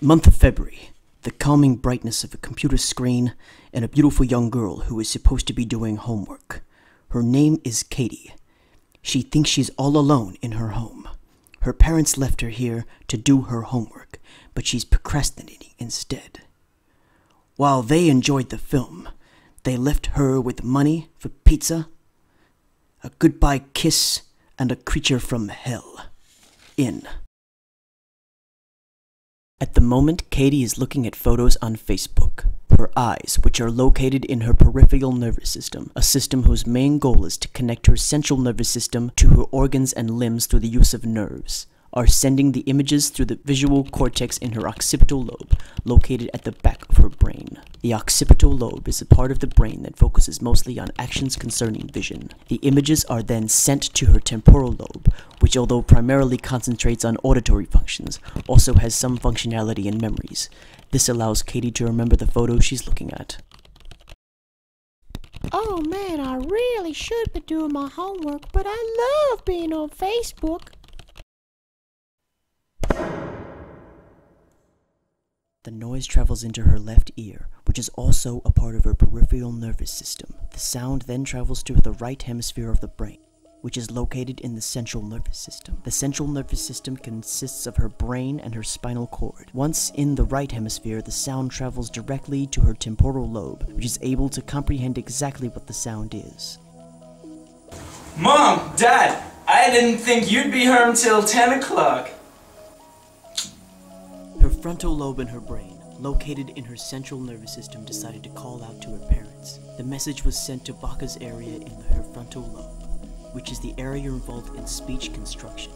Month of February. The calming brightness of a computer screen and a beautiful young girl who is supposed to be doing homework. Her name is Katy. She thinks she's all alone in her home. Her parents left her here to do her homework, but she's procrastinating instead. While they enjoyed the film, they left her with money for pizza, a goodbye kiss, and a creature from hell. In. At the moment, Katy is looking at photos on Facebook. Her eyes, which are located in her peripheral nervous system, a system whose main goal is to connect her central nervous system to her organs and limbs through the use of nerves, are sending the images through the visual cortex in her occipital lobe, located at the back of her brain. The occipital lobe is a part of the brain that focuses mostly on actions concerning vision. The images are then sent to her temporal lobe, which, although primarily concentrates on auditory functions, also has some functionality in memories. This allows Katy to remember the photos she's looking at. Oh man, I really should be doing my homework, but I love being on Facebook. The noise travels into her left ear, which is also a part of her peripheral nervous system. The sound then travels to the right hemisphere of the brain, which is located in the central nervous system. The central nervous system consists of her brain and her spinal cord. Once in the right hemisphere, the sound travels directly to her temporal lobe, which is able to comprehend exactly what the sound is. Mom! Dad! I didn't think you'd be home till 10 o'clock. Her frontal lobe in her brain, located in her central nervous system, decided to call out to her parents. The message was sent to Baca's area in her frontal lobe, which is the area involved in speech construction.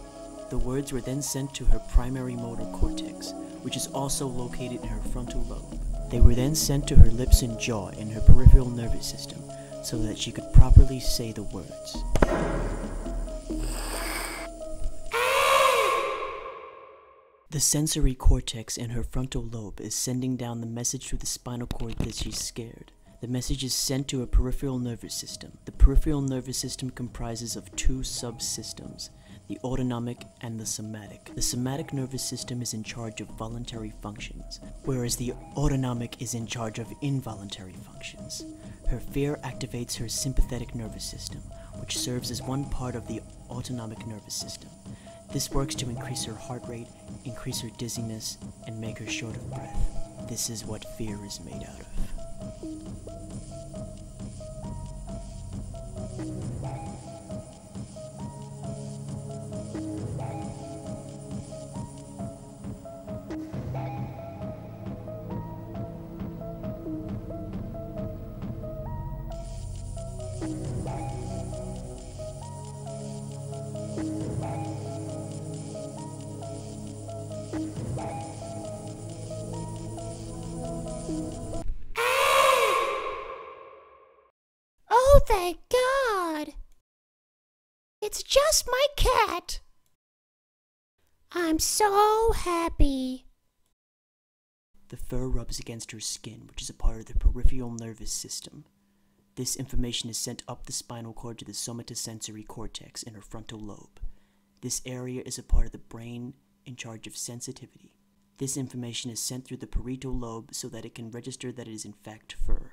The words were then sent to her primary motor cortex, which is also located in her frontal lobe. They were then sent to her lips and jaw in her peripheral nervous system, so that she could properly say the words. The sensory cortex in her frontal lobe is sending down the message to the spinal cord that she's scared. The message is sent to a peripheral nervous system. The peripheral nervous system comprises of two subsystems, the autonomic and the somatic. The somatic nervous system is in charge of voluntary functions, whereas the autonomic is in charge of involuntary functions. Her fear activates her sympathetic nervous system, which serves as one part of the autonomic nervous system. This works to increase her heart rate, increase her dizziness, and make her short of breath. This is what fear is made out of. Oh, thank God! It's just my cat. I'm so happy. The fur rubs against her skin, which is a part of the peripheral nervous system. This information is sent up the spinal cord to the somatosensory cortex in her frontal lobe. This area is a part of the brain in charge of sensitivity. This information is sent through the parietal lobe so that it can register that it is in fact fur.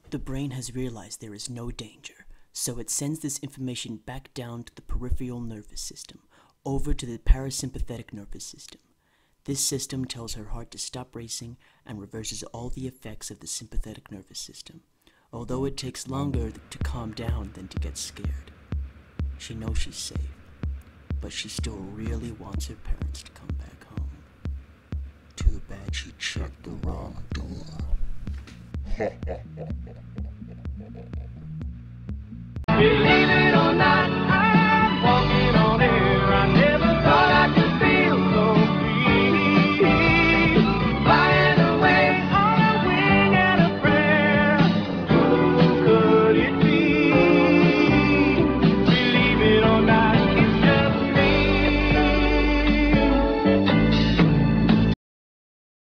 The brain has realized there is no danger, so it sends this information back down to the peripheral nervous system, over to the parasympathetic nervous system. This system tells her heart to stop racing and reverses all the effects of the sympathetic nervous system, although it takes longer to calm down than to get scared. She knows she's safe, but she still really wants her parents to come back home. Too bad she checked the wrong door.